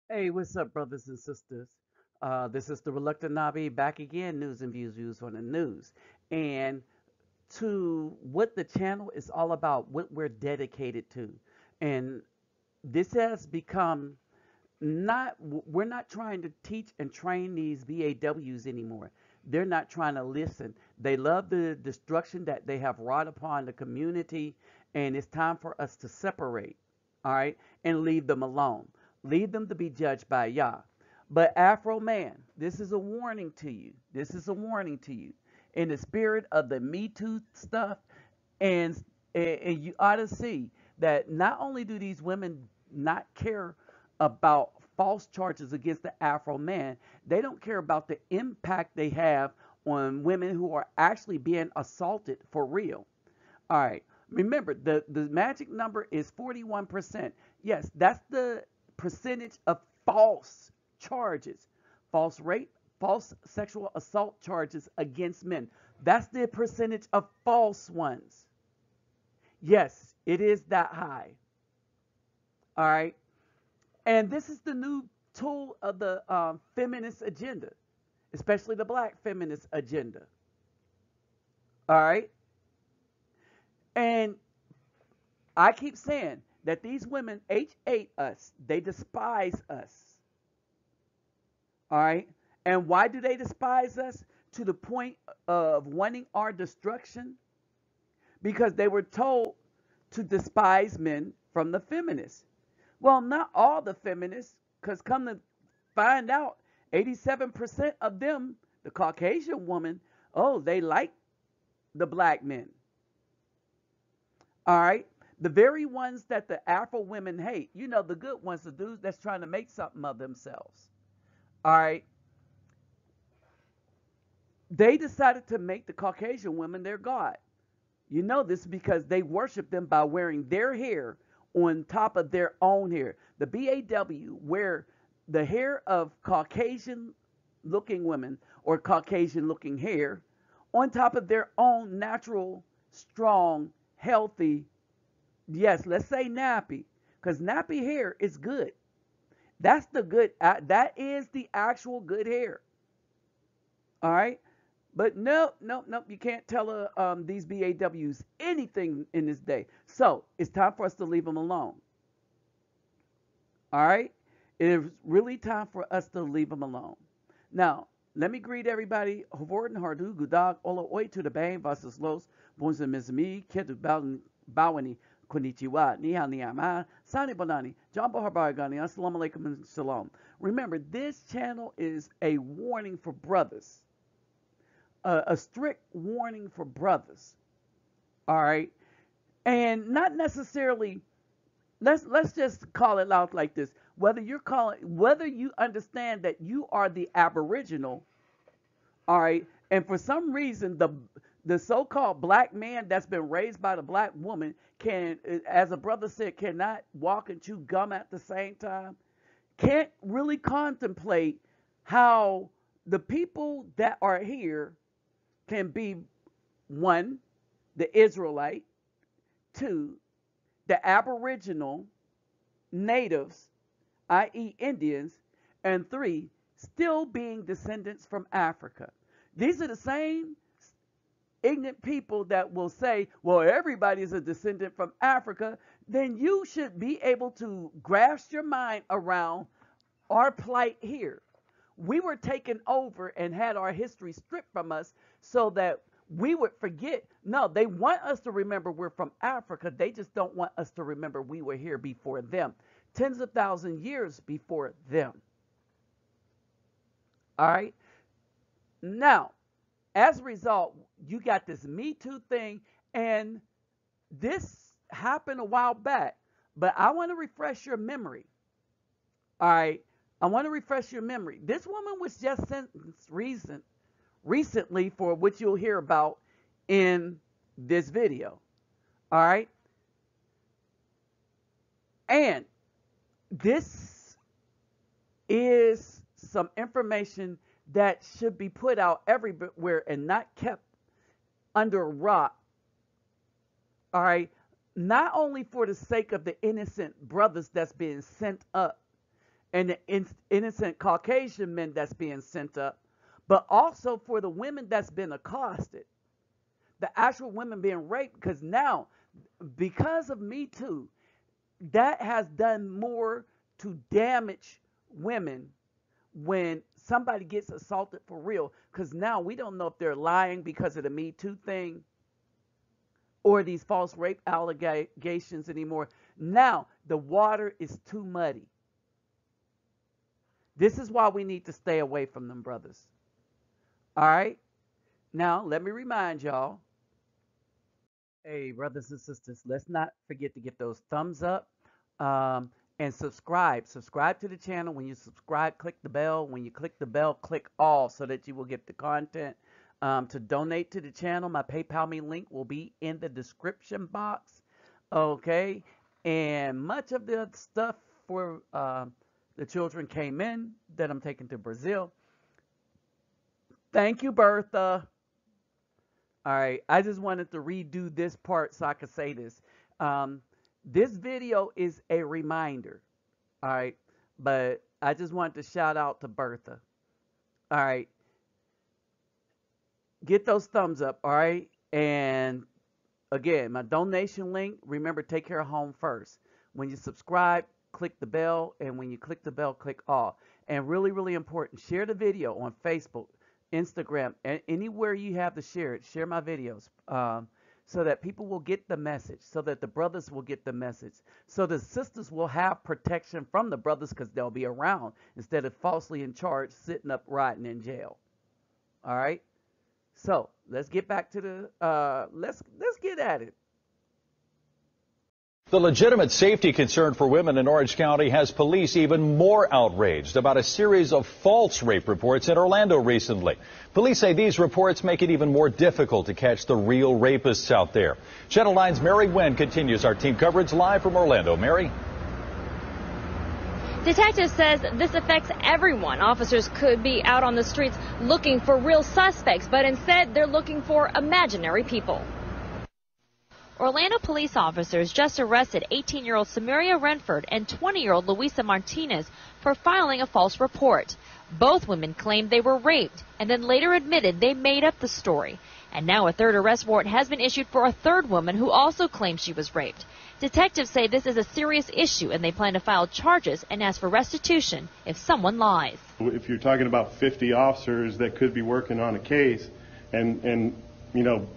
Hey, what's up, brothers and sisters? This is the Reluctant Nabi back again, news and views on the news. And to what the channel is all about, what we're dedicated to. And this has become we're not trying to teach and train these BAWs anymore. They're not trying to listen. They love the destruction that they have wrought upon the community, and it's time for us to separate, all right, and leave them alone. Leave them to be judged by Yah. But Afro man, this is a warning to you. This is a warning to you. In the spirit of the Me Too stuff, and and you ought to see that not only do these women not care about false charges against the Afro man, they don't care about the impact they have on women who are actually being assaulted for real. All right. Remember, the magic number is 41%. Yes, that's the percentage of false charges, false rape, false sexual assault charges against men. That's the percentage of false ones. Yes, it is that high. All right. And this is the new tool of the feminist agenda, especially the black feminist agenda. All right. And I keep saying that these women hate us, they despise us. All right. And why do they despise us? To the point of wanting our destruction? Because they were told to despise men from the feminists. Well, not all the feminists, because come to find out, 87% of them, the Caucasian woman, oh, they like the black men. All right. The very ones that the Afro women hate, you know, the good ones, the dudes that's trying to make something of themselves. All right. They decided to make the Caucasian women their god. You know this because they worship them by wearing their hair on top of their own hair. The BAW wear the hair of Caucasian looking women or Caucasian looking hair on top of their own natural, strong, healthy, yes, let's say nappy, because nappy hair is good. That's the good, that is the actual good hair. All right. But no, no, no, you can't tell these BAWs anything in this day. So it's time for us to leave them alone. All right? It is really time for us to leave them alone. Now, let me greet everybody. Hovorten hardu gudag ola oi to the bang versus los bonza mizmi ketu bawani konnichiwa niha niyama sani bonani jambo harbaragani assalamu alaikum and shalom. Remember, this channel is a warning for brothers, a strict warning for brothers. All right, and not necessarily. Let's just call it out like this. Whether you understand that you are the Aboriginal, all right, and for some reason the so-called black man that's been raised by the black woman can, as a brother said, cannot walk and chew gum at the same time. Can't really contemplate how the people that are here can be, one, the Israelite, two, the Aboriginal natives, i.e., Indians, and three, still being descendants from Africa. These are the same ignorant people that will say, well, everybody's a descendant from Africa. Then you should be able to grasp your mind around our plight here. We were taken over and had our history stripped from us so that we would forget. No, they want us to remember we're from Africa. They just don't want us to remember we were here before them, tens of thousands of years before them. All right. Now, as a result, you got this Me Too thing, and this happened a while back, but I want to refresh your memory. All right. I want to refresh your memory. This woman was just sentenced recently for what you'll hear about in this video. All right. And this is some information that should be put out everywhere and not kept under a rock. All right. Not only for the sake of the innocent brothers that's being sent up and the innocent Caucasian men that's being sent up, but also for the women that's been accosted, the actual women being raped. Because now, because of Me Too, that has done more to damage women when somebody gets assaulted for real. Because now we don't know if they're lying because of the Me Too thing or these false rape allegations anymore. Now the water is too muddy. This is why we need to stay away from them brothers. All right? Now, let me remind y'all. Hey, brothers and sisters, let's not forget to get those thumbs up and subscribe. Subscribe to the channel. When you subscribe, click the bell. When you click the bell, click all so that you will get the content. To donate to the channel, my PayPal me link will be in the description box. Okay? And much of the stuff for the children came in that I'm taking to Brazil. Thank you, Bertha. All right, I just wanted to redo this part so I could say this. This video is a reminder, all right? But I just wanted to shout out to Bertha. All right. Get those thumbs up, all right? And again, my donation link, remember, take care of home first. When you subscribe, click the bell, and when you click the bell, click all. And really, really important, share the video on Facebook, Instagram, and anywhere you have to share it. Share my videos so that people will get the message, so that the brothers will get the message, so the sisters will have protection from the brothers because they'll be around instead of falsely in charge, sitting up rotting in jail. All right? So let's get back to the, let's get at it. The legitimate safety concern for women in Orange County has police even more outraged about a series of false rape reports in Orlando recently. Police say these reports make it even more difficult to catch the real rapists out there. Channel 9's Mary Nguyen continues our team coverage live from Orlando. Mary? Detective says this affects everyone. Officers could be out on the streets looking for real suspects, but instead they're looking for imaginary people. Orlando police officers just arrested 18-year-old Samaria Renford and 20-year-old Luisa Martinez for filing a false report. Both women claimed they were raped and then later admitted they made up the story. And now a third arrest warrant has been issued for a third woman who also claims she was raped. Detectives say this is a serious issue and they plan to file charges and ask for restitution if someone lies. If you're talking about 50 officers that could be working on a case and you know,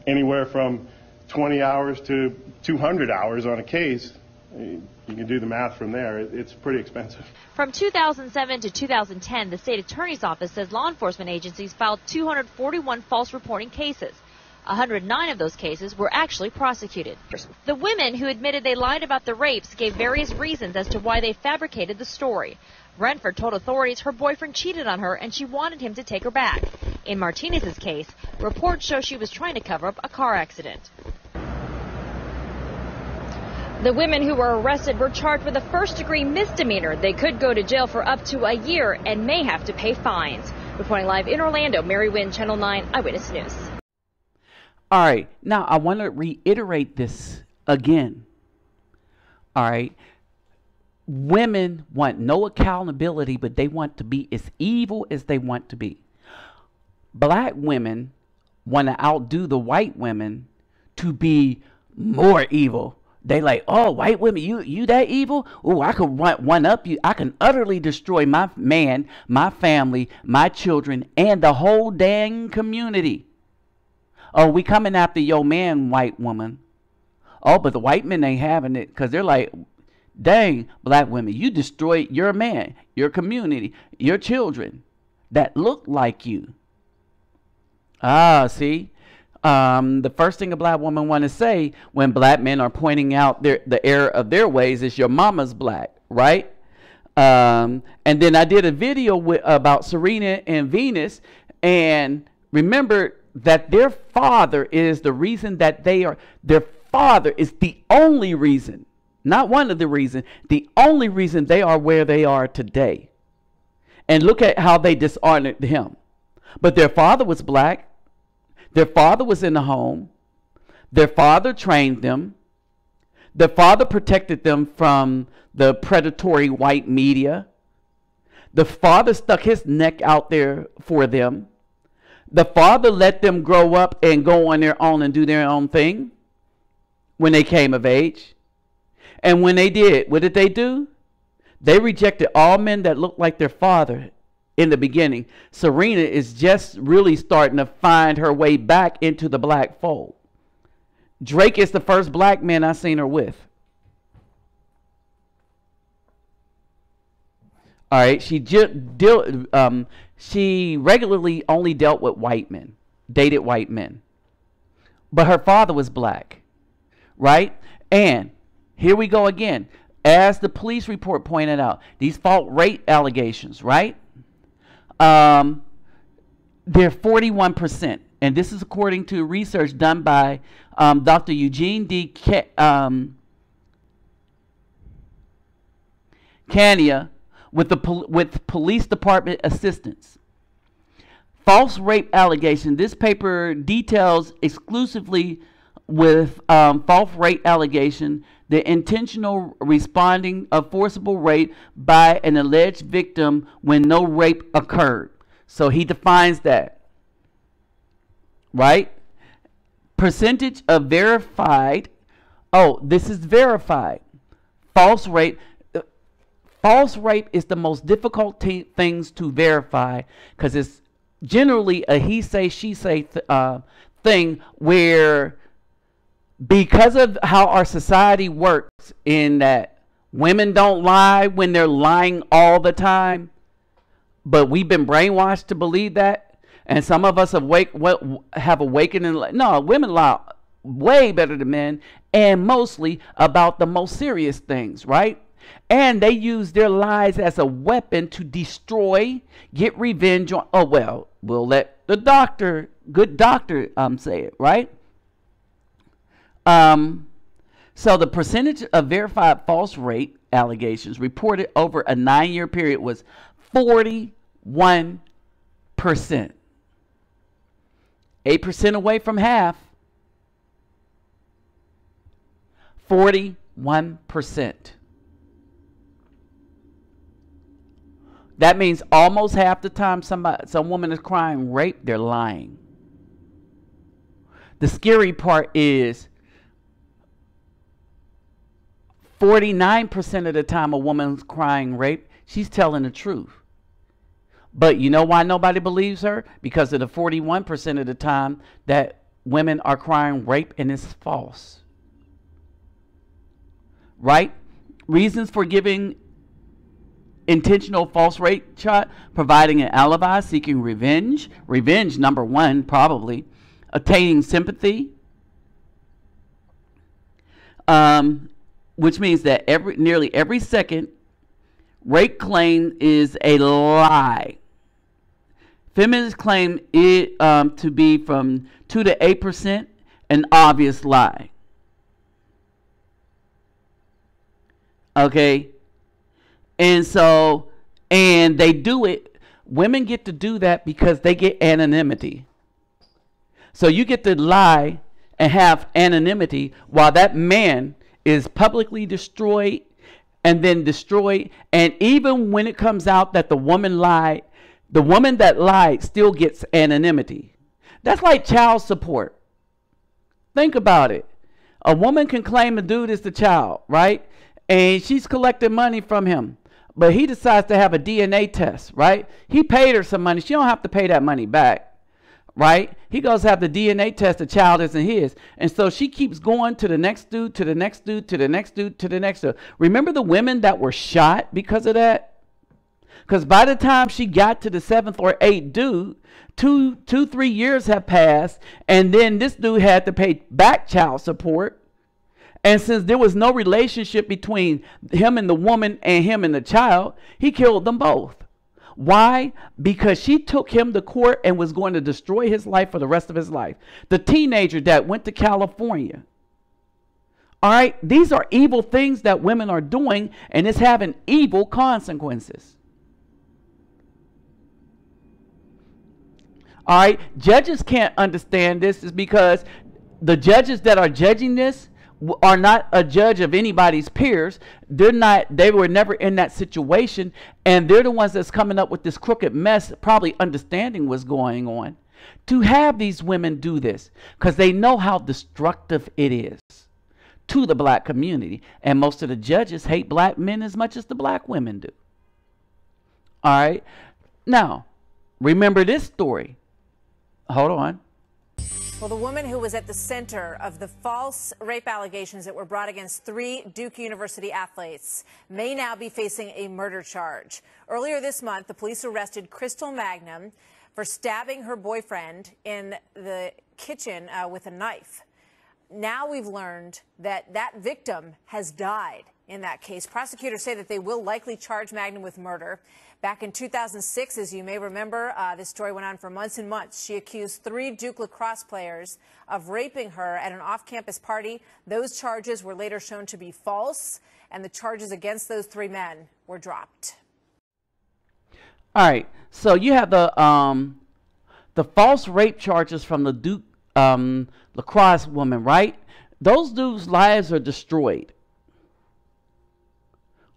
anywhere from 20 hours to 200 hours on a case, you can do the math from there. It's pretty expensive. From 2007 to 2010, the state attorney's office says law enforcement agencies filed 241 false reporting cases. 109 of those cases were actually prosecuted. The women who admitted they lied about the rapes gave various reasons as to why they fabricated the story. Renford told authorities her boyfriend cheated on her and she wanted him to take her back. In Martinez's case, reports show she was trying to cover up a car accident. The women who were arrested were charged with a first-degree misdemeanor. They could go to jail for up to a year and may have to pay fines. Reporting live in Orlando, Mary Nguyen, Channel 9 Eyewitness News. All right, now I want to reiterate this again. All right, women want no accountability, but they want to be as evil as they want to be. Black women want to outdo the white women to be more evil. They like, oh, white women, you that evil? Oh, I could one up you. I can utterly destroy my man, my family, my children, and the whole dang community. Oh, we coming after your man, white woman. Oh, but the white men ain't having it because they're like, dang, black women, you destroyed your man, your community, your children that look like you. Ah, see? The first thing a black woman want to say when black men are pointing out the error of their ways is your mama's black, right? And then I did a video about Serena and Venus, and remember that their father is the reason that their father is the only reason, not one of the reasons, the only reason they are where they are today. And look at how they dishonored him. But their father was black. Their father was in the home. Their father trained them. Their father protected them from the predatory white media, The father stuck his neck out there for them. The father let them grow up and go on their own and do their own thing when they came of age. And when they did, what did they do? They rejected all men that looked like their father in the beginning. Serena is just really starting to find her way back into the black fold. Drake is the first black man I seen her with. All right, she regularly only dealt with white men, dated white men. But her father was black, right? And here we go again. As the police report pointed out, these fault rate allegations, right? They're 41%. And this is according to research done by Dr. Eugene D. Kania with police department assistants. False rape allegation. This paper details exclusively with false rape allegation the intentional responding of forcible rape by an alleged victim when no rape occurred. So he defines that, right? Percentage of verified. Oh, this is verified. False rape. False rape is the most difficult things to verify because it's generally a he say, she say thing where, because of how our society works in that women don't lie when they're lying all the time, but we've been brainwashed to believe that. And some of us have awakened and no, women lie way better than men, and mostly about the most serious things, right? And they use their lies as a weapon to destroy, get revenge on. Oh, well, we'll let the good doctor say it, right? So the percentage of verified false rape allegations reported over a 9-year period was 41%. 8% away from half. 41%. That means almost half the time some woman is crying rape, they're lying. The scary part is 49% of the time a woman's crying rape, she's telling the truth. But you know why nobody believes her? Because of the 41% of the time that women are crying rape and it's false. Right? Reasons for giving intentional false rape shot: providing an alibi, seeking revenge. Revenge, number one, probably. Attaining sympathy. Which means that nearly every second rape claim is a lie. Feminists claim it to be from 2 to 8% an obvious lie. Okay? And so, and they do it, women get to do that because they get anonymity. So you get to lie and have anonymity while that man is publicly destroyed and then destroyed. And even when it comes out that the woman lied, the woman that lied still gets anonymity. That's like child support. Think about it. A woman can claim a dude is the child, right? And she's collecting money from him. But he decides to have a DNA test, right? He paid her some money. She don't have to pay that money back, right? He goes have the DNA test. The child isn't his. And so she keeps going to the next dude, to the next dude, to the next dude, to the next dude. Remember the women that were shot because of that? Because by the time she got to the 7th or 8th dude, 3 years have passed. And then this dude had to pay back child support. And since there was no relationship between him and the woman and him and the child, he killed them both. Why? Because she took him to court and was going to destroy his life for the rest of his life. The teenager that went to California. All right, these are evil things that women are doing, and it's having evil consequences. All right, judges can't understand this is because the judges that are judging this are not a judge of anybody's peers. They were never in that situation, and they're the ones that's coming up with this crooked mess, probably understanding what's going on, to have these women do this, because they know how destructive it is to the black community. And most of the judges hate black men as much as the black women do. All right. Now, remember this story. Hold on. Well, the woman who was at the center of the false rape allegations that were brought against 3 Duke University athletes may now be facing a murder charge. Earlier this month, the police arrested Crystal Magnum for stabbing her boyfriend in the kitchen with a knife. Now we've learned that that victim has died in that case. Prosecutors say that they will likely charge Magnum with murder. Back in 2006, as you may remember, this story went on for months and months. She accused 3 Duke lacrosse players of raping her at an off-campus party. Those charges were later shown to be false, and the charges against those 3 men were dropped. All right, so you have the false rape charges from the Duke lacrosse woman, right? Those dudes' lives are destroyed.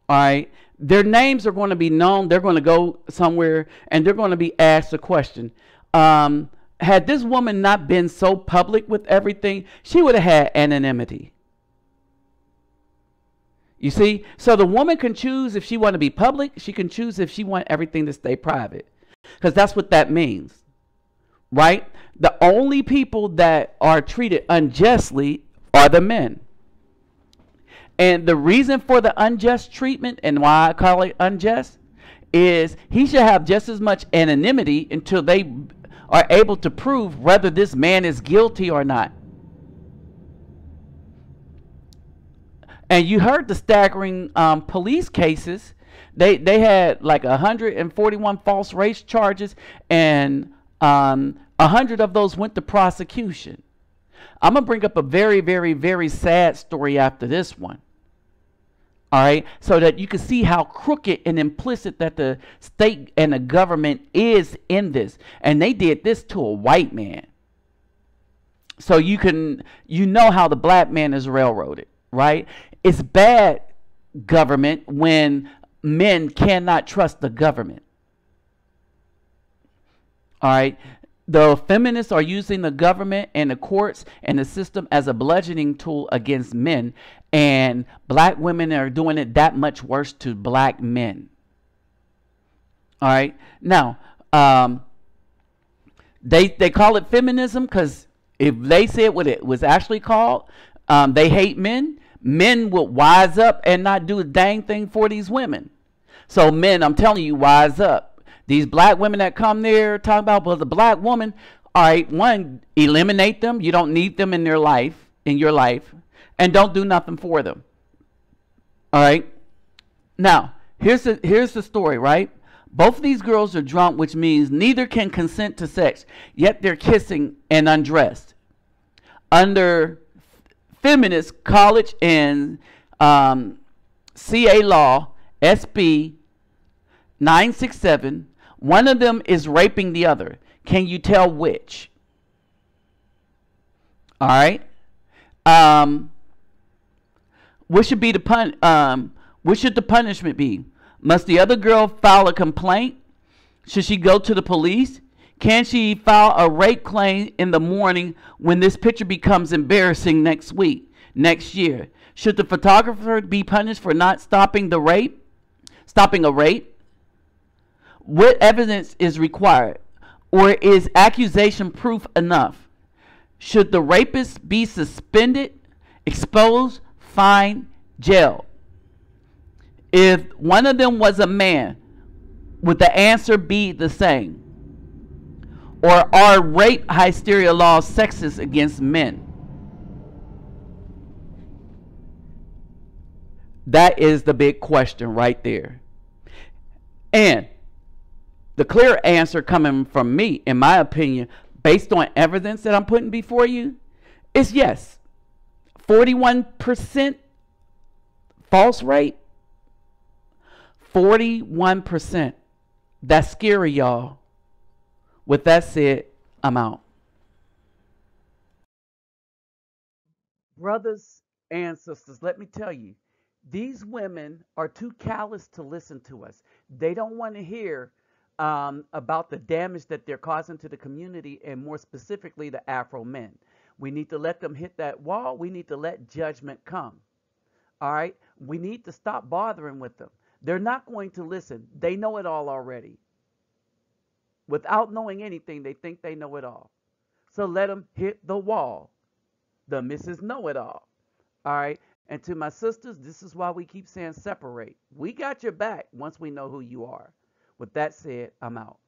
All right. Their names are going to be known. They're going to go somewhere and they're going to be asked a question. Had this woman not been so public with everything, she would have had anonymity. You see? So the woman can choose if she want to be public. She can choose if she want everything to stay private. Because that's what that means. Right? The only people that are treated unjustly are the men. And the reason for the unjust treatment, and why I call it unjust, is he should have just as much anonymity until they are able to prove whether this man is guilty or not. And you heard the staggering police cases. They had like 141 false race charges, and 100 of those went to prosecution. I'm going to bring up a very, very, very sad story after this one. All right, so that you can see how crooked and implicit that the state and the government is in this. And they did this to a white man. So you know how the black man is railroaded, right? It's bad government when men cannot trust the government. All right. The feminists are using the government and the courts and the system as a bludgeoning tool against men, and black women are doing it that much worse to black men. All right. Now, they call it feminism because if they said what it was actually called, they hate men. Men will wise up and not do a dang thing for these women. So men, I'm telling you, wise up. These black women that come there talking about, well, the black woman, all right, one, eliminate them. You don't need them in your life, and don't do nothing for them. All right. Now, here's the story, right? Both of these girls are drunk, which means neither can consent to sex, yet they're kissing and undressed. Under feminist college and CA law, SB 967, one of them is raping the other. Can you tell which? All right. What should be what should the punishment be? Must the other girl file a complaint? Should she go to the police? Can she file a rape claim in the morning when this picture becomes embarrassing next year? Should the photographer be punished for not stopping a rape? What evidence is required? Or is accusation proof enough? Should the rapist be suspended, exposed, fined, jailed? If one of them was a man, would the answer be the same? Or are rape hysteria laws sexist against men? That is the big question right there. And the clear answer coming from me, in my opinion, based on evidence that I'm putting before you, is yes. 41% false rape. 41%. That's scary, y'all. With that said, I'm out. Brothers And sisters, let me tell you, these women are too callous to listen to us. They don't want to hear about the damage that they're causing to the community, and more specifically, the Afro men. We need to let them hit that wall. We need to let judgment come. All right? We need to stop bothering with them. They're not going to listen. They know it all already. Without knowing anything, they think they know it all. So let them hit the wall. The Mrs. Know It All. All right? And to my sisters, this is why we keep saying separate. We got your back once we know who you are. With that said, I'm out.